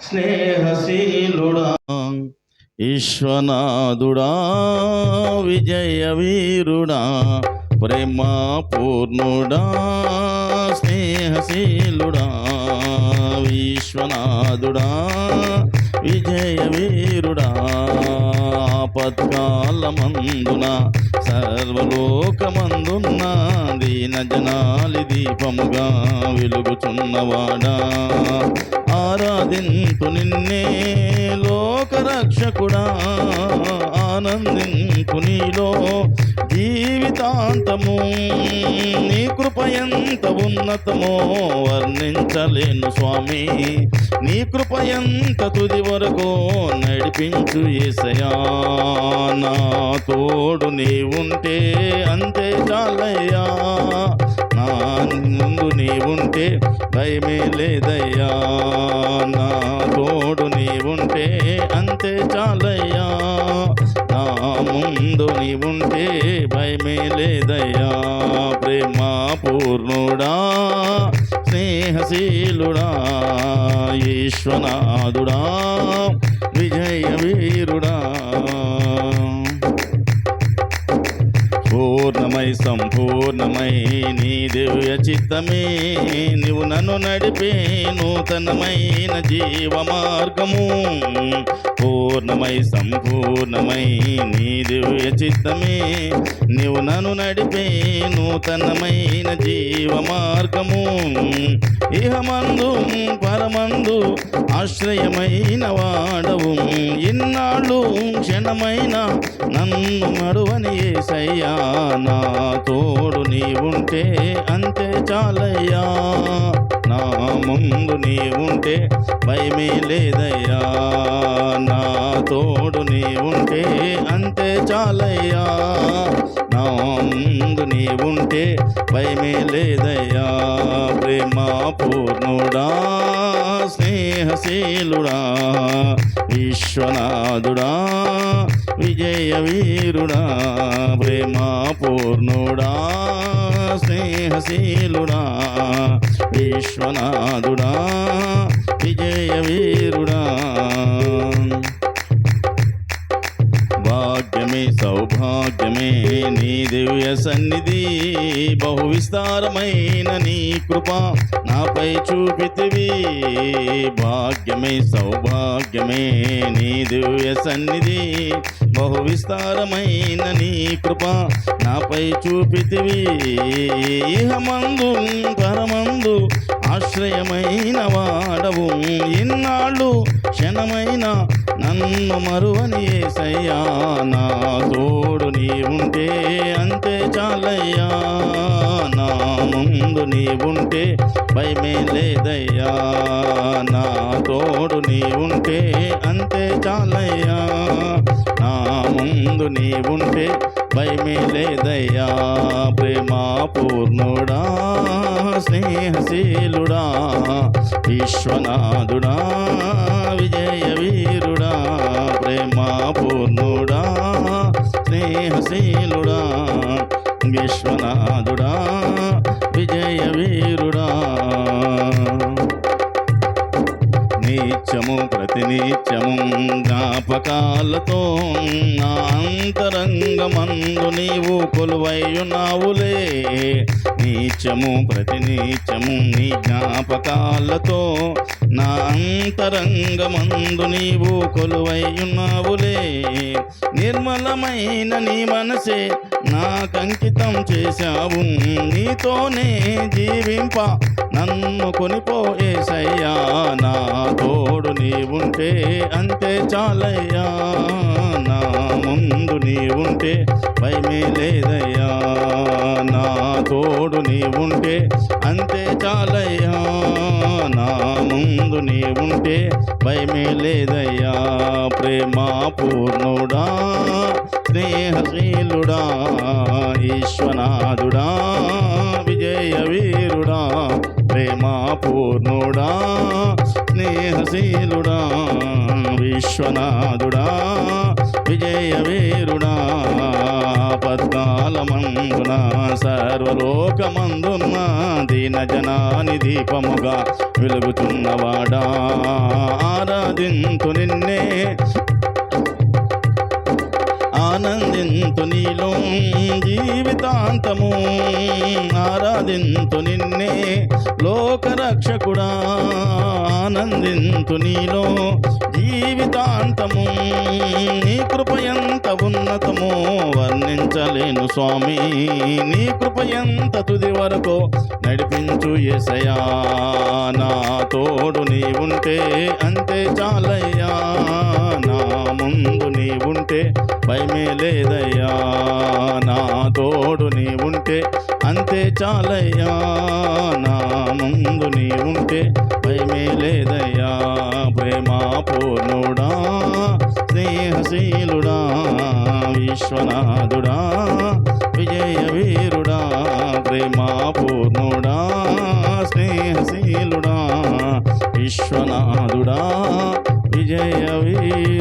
స్నేహశీలుడా ఈశ్వనాథుడా విజయ వీరుడా ప్రేమ పూర్ణుడా స్నేహశీలుడా విశ్వనాథుడా విజయ వీరుడా ఆపత్కాలమందున సర్వలోకమందున్న దీన జనాలి దీపముగా వెలుగుచున్నవాడా ఆరాధింతు నిన్నే లోకరక్షకుడా ఆనందింతు నీలో జీవితాంతము నీ కృప ఎంత ఉన్నతమో వర్ణించలేను స్వామి నీ కృప ఎంత తుది వరకు నడిపించు యేసయ్యా నా తోడు నీ ఉంటే అంతే చాలయ్యా నా ముందు నీ ఉంటే భయమే లేదయ్యా నా తోడు నీ ఉంటే అంతే చాలయ్యా నా ముందు నీ ఉంటే భయమే లేదయ్యా ప్రేమ పూర్ణుడా స్నేహశీలుడా ఈశ్వనాథుడా విజయ వీరుడా పూర్ణమై సంపూర్ణమై నీ దివ్య చిత్తమే నీవు నన్ను నడిపే నూతనమైన జీవ మార్గము పూర్ణమై సంపూర్ణమై నీ దివ్య చిత్తమే నీవు నన్ను నడిపే నూతనమైన జీవ మార్గము ఇహమందు పరమందు ఆశ్రయమైన వాడవు ఇన్నాళ్ళు క్షణమైన నన్ను మరువని యేసయ్యా నా తోడు నీ ఉంటే అంతే చాలయ్యా నా ముందు నీ ఉంటే భయమే లేదయ్యా నా తోడు నీ ఉంటే అంతే చాలయ్యా నా ముందు నీ ఉంటే భయమే లేదయ్యా ప్రేమ పూర్ణుడా స్నేహశీలుడా విశ్వనాథుడా విజయ వీరుడా ప్రేమ పూర్ణుడా స్నేహశీలుడా విశ్వనాథుడా విజయ వీరుడా భాగ్యమే సౌభాగ్యమే నీ దివ్య సన్నిధి బహు విస్తారమైన నీ కృప నాపై చూపితివి భాగ్యమే సౌభాగ్యమే నీ దివ్య సన్నిధి బహు విస్తారమైన నీ కృప నాపై చూపితివి ఇహమందు పరమందు ఆశ్రయమైన వాడవు ఇన్నాళ్ళు క్షణమైన నన్ను మరువని యేసయ్యా నా తోడు నీ ఉంటే అంతే చాలయ్యా నా ముందు నీ ఉంటే భయమే లేదయ్యా నా తోడు నీ ఉంటే అంతే చాలయ్యా నా ముందు నీ ఉంటే భయమే లేదయ్యా ప్రేమ పూర్ణుడా స్నేహశీలుడా విశ్వనాథుడా విజయ వీరుడా ప్రేమ పూర్ణుడా స్నేహశీలుడా విశ్వనాథుడా విజయ వీరుడా నిత్యము ప్రతినిత్యము జ్ఞాపకాలతో నా అంతరంగమందు నీవు కొలువైయున్నావులే నిత్యము ప్రతినిత్యము నీ జ్ఞాపకాలతో నా అంతరంగమందు నీవు కొలువైయున్నావులే నిర్మలమైన నీ మనసే నాకంకితం చేశావు నీతోనే జీవింప నన్ను కొనిపో యేసయ్యా నా తోడు నీ ఉంటే అంతే చాలయ్యా నా ముందు నీ ఉంటే భయమే లేదయ్యా నా తోడు నీ ఉంటే అంతే చాలయ్యా నా ముందు నీ ఉంటే భయమే లేదయ్యా ప్రేమ పూర్ణుడా స్నేహశీలుడా ఈశ్వనాథుడా విజయ వీరుడా ప్రేమ పూర్ణుడా స్నేహశీలుడా విశ్వనాథుడా విజయ వీరుడా పద్కాలమందున సర్వలోకమందున్న దీన జనాని దీపముగా వెలుగుతున్నవాడా ఆరాధింతు నిన్నే ఆనందింతు నీలో జీవితాంతము ఆరాధింతు నిన్నే లోకరక్షకుడా ఆనందింతు నీలో జీవితాంతము నీ కృప ఎంత ఉన్నతమో వర్ణించలేను స్వామి నీ కృప ఎంత తుది వరకు నడిపించు యేసయ్యా నా తోడు నీ ఉంటే అంతే చాలయ్యా నా ముందు నీ ఉంటే భయమే లేదయ్యా నా తోడు నీ ఉంటే అంతే చాలయ్యా నా ముందు నీ ఉంటే భయమే లేదయ్యా ప్రేమా పూర్ణుడా స్నేహశీలుడా విశ్వనాథుడా విజయ వీరుడా ప్రేమా పూర్ణుడా స్నేహశీలుడా విశ్వనాథుడా విజయ వీరుడా